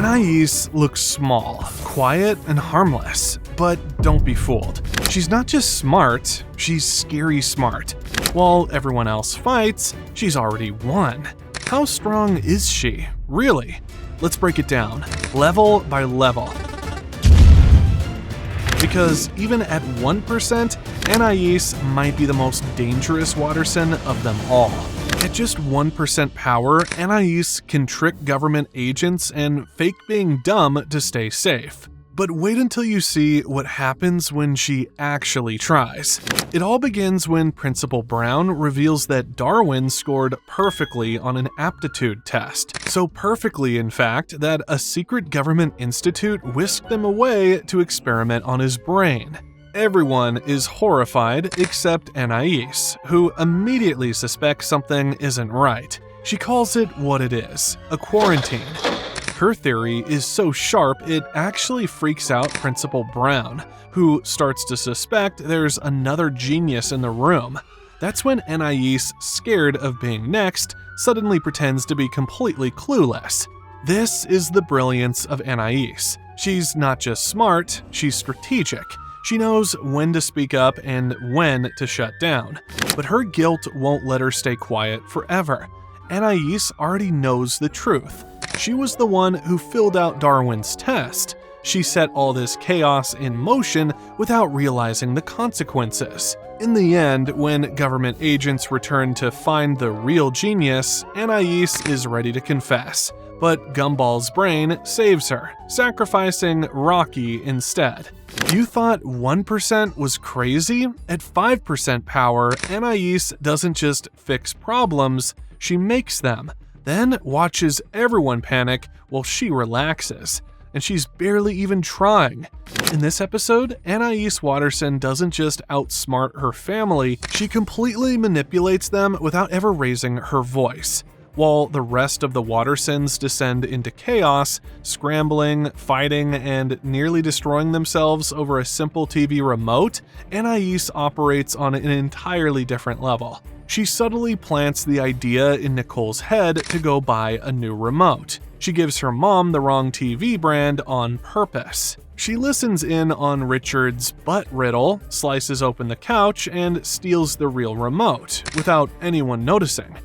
Anais looks small, quiet, and harmless, but don't be fooled. She's not just smart, she's scary smart. While everyone else fights, she's already won. How strong is she, really? Let's break it down, level by level. Because even at 1%, Anais might be the most dangerous Watterson of them all. At just 1% power, Anais can trick government agents and fake being dumb to stay safe. But wait until you see what happens when she actually tries. It all begins when Principal Brown reveals that Darwin scored perfectly on an aptitude test. So perfectly, in fact, that a secret government institute whisked them away to experiment on his brain. Everyone is horrified except Anais, who immediately suspects something isn't right. She calls it what it is, a quarantine. Her theory is so sharp it actually freaks out Principal Brown, who starts to suspect there's another genius in the room. That's when Anais, scared of being next, suddenly pretends to be completely clueless. This is the brilliance of Anais. She's not just smart, she's strategic. She knows when to speak up and when to shut down. But her guilt won't let her stay quiet forever. Anais already knows the truth. She was the one who filled out Darwin's test. She set all this chaos in motion without realizing the consequences. In the end, when government agents return to find the real genius, Anais is ready to confess. But Gumball's brain saves her, sacrificing Rocky instead. You thought 1% was crazy? At 5% power, Anais doesn't just fix problems, she makes them. Then watches everyone panic while she relaxes. And she's barely even trying. In this episode, Anais Watterson doesn't just outsmart her family, she completely manipulates them without ever raising her voice. While the rest of the Wattersons descend into chaos, scrambling, fighting, and nearly destroying themselves over a simple TV remote, Anais operates on an entirely different level. She subtly plants the idea in Nicole's head to go buy a new remote. She gives her mom the wrong TV brand on purpose. She listens in on Richard's butt riddle, slices open the couch, and steals the real remote, without anyone noticing.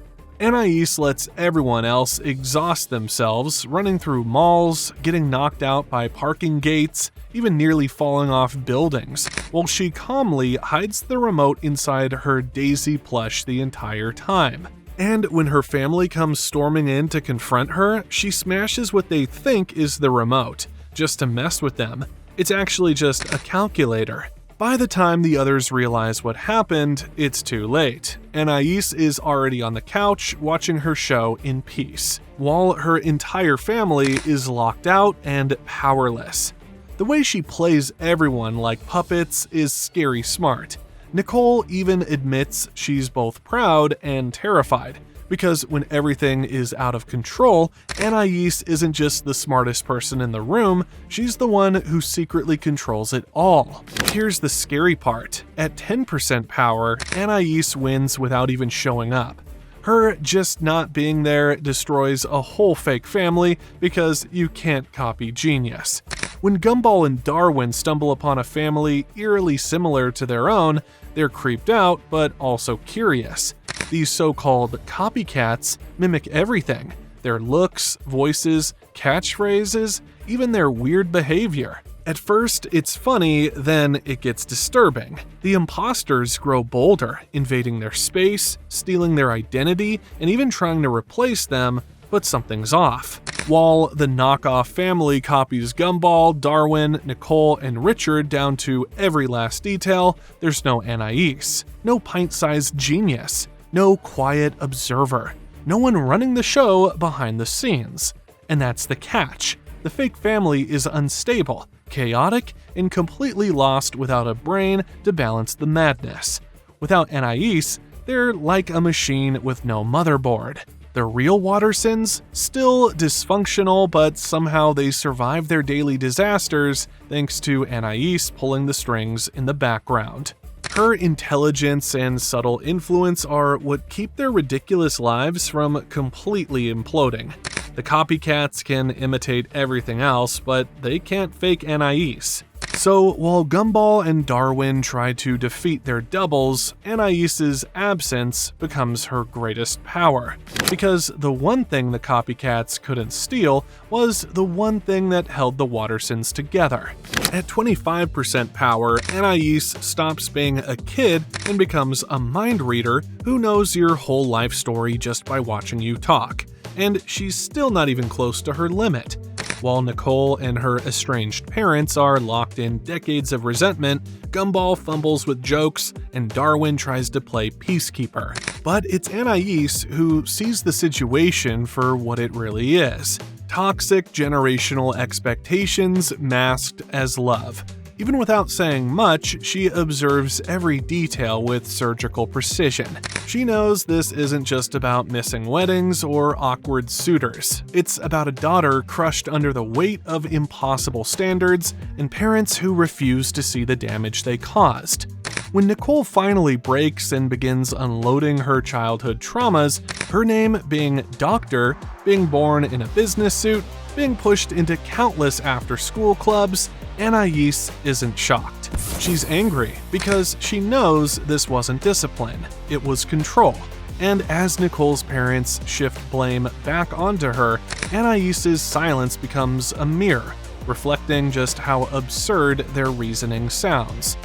Anais lets everyone else exhaust themselves, running through malls, getting knocked out by parking gates, even nearly falling off buildings, while she calmly hides the remote inside her Daisy plush the entire time. And when her family comes storming in to confront her, she smashes what they think is the remote, just to mess with them. It's actually just a calculator. By the time the others realize what happened, it's too late. Anais is already on the couch watching her show in peace, while her entire family is locked out and powerless. The way she plays everyone like puppets is scary smart. Nicole even admits she's both proud and terrified, because when everything is out of control, Anais isn't just the smartest person in the room, she's the one who secretly controls it all. Here's the scary part. At 10% power, Anais wins without even showing up. Her just not being there destroys a whole fake family because you can't copy genius. When Gumball and Darwin stumble upon a family eerily similar to their own, they're creeped out but also curious. These so-called copycats mimic everything: their looks, voices, catchphrases, even their weird behavior. At first, it's funny, then it gets disturbing. The imposters grow bolder, invading their space, stealing their identity, and even trying to replace them, but something's off. While the knockoff family copies Gumball, Darwin, Nicole, and Richard down to every last detail, there's no Anais, no pint-sized genius, no quiet observer, no one running the show behind the scenes. And that's the catch. The fake family is unstable, chaotic, and completely lost without a brain to balance the madness. Without Anais, they're like a machine with no motherboard. The real Wattersons, still dysfunctional, but somehow they survive their daily disasters thanks to Anais pulling the strings in the background. Her intelligence and subtle influence are what keep their ridiculous lives from completely imploding. The copycats can imitate everything else, but they can't fake Anais. So while Gumball and Darwin try to defeat their doubles, Anais's absence becomes her greatest power. Because the one thing the copycats couldn't steal was the one thing that held the Wattersons together. At 25% power, Anais stops being a kid and becomes a mind reader who knows your whole life story just by watching you talk. And she's still not even close to her limit. While Nicole and her estranged parents are locked in decades of resentment, Gumball fumbles with jokes, and Darwin tries to play peacekeeper. But it's Anais who sees the situation for what it really is: toxic generational expectations masked as love. Even without saying much, she observes every detail with surgical precision. She knows this isn't just about missing weddings or awkward suitors. It's about a daughter crushed under the weight of impossible standards and parents who refuse to see the damage they caused. When Nicole finally breaks and begins unloading her childhood traumas, her name being Doctor, being born in a business suit, being pushed into countless after-school clubs, Anais isn't shocked. She's angry because she knows this wasn't discipline, it was control. And as Nicole's parents shift blame back onto her, Anais's silence becomes a mirror, reflecting just how absurd their reasoning sounds.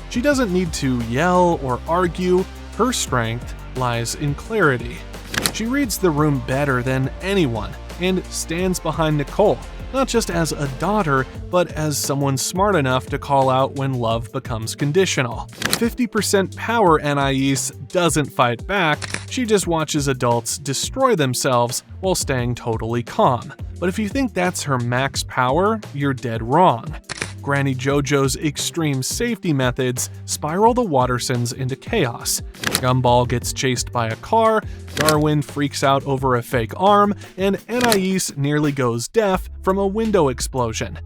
She doesn't need to yell or argue, her strength lies in clarity. She reads the room better than anyone and stands behind Nicole, not just as a daughter, but as someone smart enough to call out when love becomes conditional. 50% power Anais doesn't fight back, she just watches adults destroy themselves while staying totally calm. But if you think that's her max power, you're dead wrong. Granny JoJo's extreme safety methods spiral the Wattersons into chaos. Gumball gets chased by a car, Darwin freaks out over a fake arm, and Anais nearly goes deaf from a window explosion.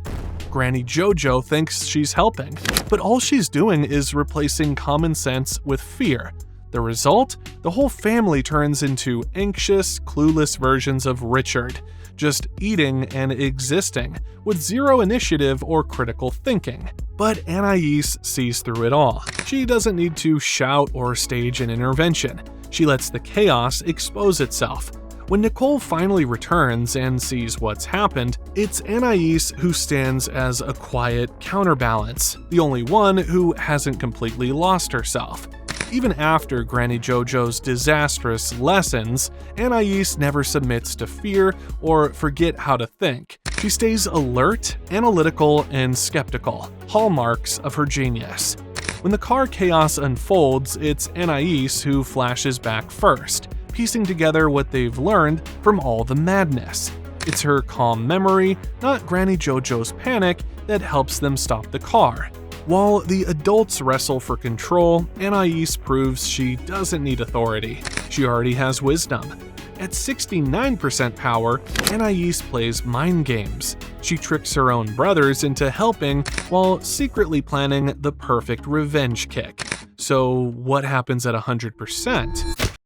Granny JoJo thinks she's helping, but all she's doing is replacing common sense with fear. The result? The whole family turns into anxious, clueless versions of Richard, just eating and existing, with zero initiative or critical thinking. But Anais sees through it all. She doesn't need to shout or stage an intervention. She lets the chaos expose itself. When Nicole finally returns and sees what's happened, it's Anais who stands as a quiet counterbalance, the only one who hasn't completely lost herself. Even after Granny JoJo's disastrous lessons, Anais never submits to fear or forget how to think. She stays alert, analytical, and skeptical, hallmarks of her genius. When the car chaos unfolds, it's Anais who flashes back first, piecing together what they've learned from all the madness. It's her calm memory, not Granny JoJo's panic, that helps them stop the car. While the adults wrestle for control, Anais proves she doesn't need authority. She already has wisdom. At 69% power, Anais plays mind games. She tricks her own brothers into helping while secretly planning the perfect revenge kick. So what happens at 100%?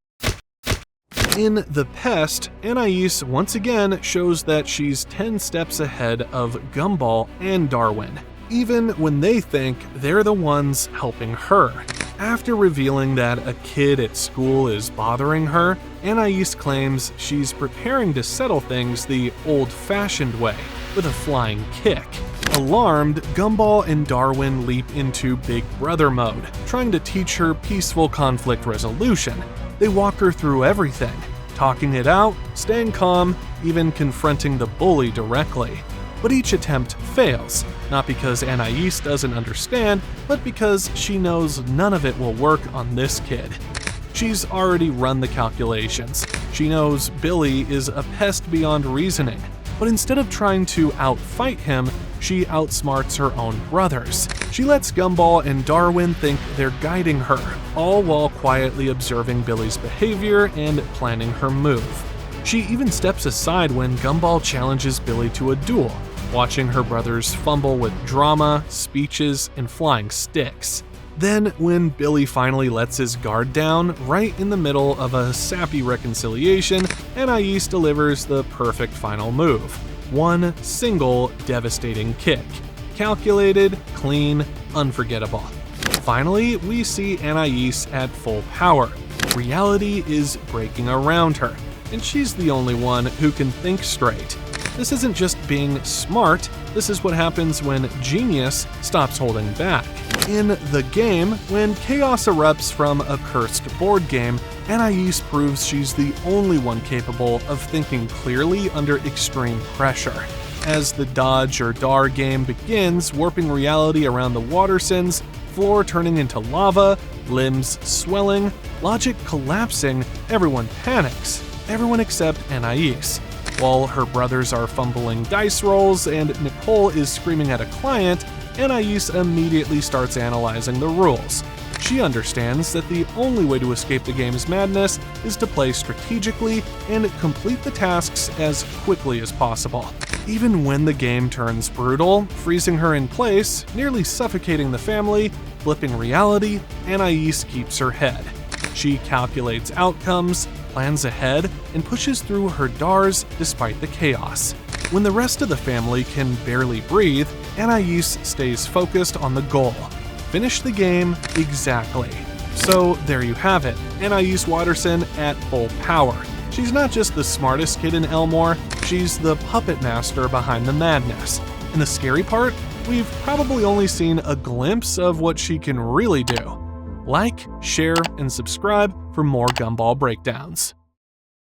In The Pest, Anais once again shows that she's 10 steps ahead of Gumball and Darwin, even when they think they're the ones helping her. After revealing that a kid at school is bothering her, Anais claims she's preparing to settle things the old-fashioned way, with a flying kick. Alarmed, Gumball and Darwin leap into Big Brother mode, trying to teach her peaceful conflict resolution. They walk her through everything, talking it out, staying calm, even confronting the bully directly. But each attempt fails, not because Anais doesn't understand, but because she knows none of it will work on this kid. She's already run the calculations. She knows Billy is a pest beyond reasoning, but instead of trying to outfight him, she outsmarts her own brothers. She lets Gumball and Darwin think they're guiding her, all while quietly observing Billy's behavior and planning her move. She even steps aside when Gumball challenges Billy to a duel, watching her brothers fumble with drama, speeches, and flying sticks. Then, when Billy finally lets his guard down, right in the middle of a sappy reconciliation, Anais delivers the perfect final move. One single devastating kick. Calculated, clean, unforgettable. Finally, we see Anais at full power. Reality is breaking around her, and she's the only one who can think straight. This isn't just being smart, this is what happens when genius stops holding back. In the game, when chaos erupts from a cursed board game, Anais proves she's the only one capable of thinking clearly under extreme pressure. As the dodge or dar game begins, warping reality around the Wattersons, floor turning into lava, limbs swelling, logic collapsing, everyone panics. Everyone except Anais. While her brothers are fumbling dice rolls and Nicole is screaming at a client, Anais immediately starts analyzing the rules. She understands that the only way to escape the game's madness is to play strategically and complete the tasks as quickly as possible. Even when the game turns brutal, freezing her in place, nearly suffocating the family, flipping reality, Anais keeps her head. She calculates outcomes, plans ahead, and pushes through her dars despite the chaos. When the rest of the family can barely breathe, Anais stays focused on the goal. Finish the game exactly. So there you have it, Anais Watterson at full power. She's not just the smartest kid in Elmore, she's the puppet master behind the madness. And the scary part? We've probably only seen a glimpse of what she can really do. Like, share, and subscribe for more Gumball breakdowns.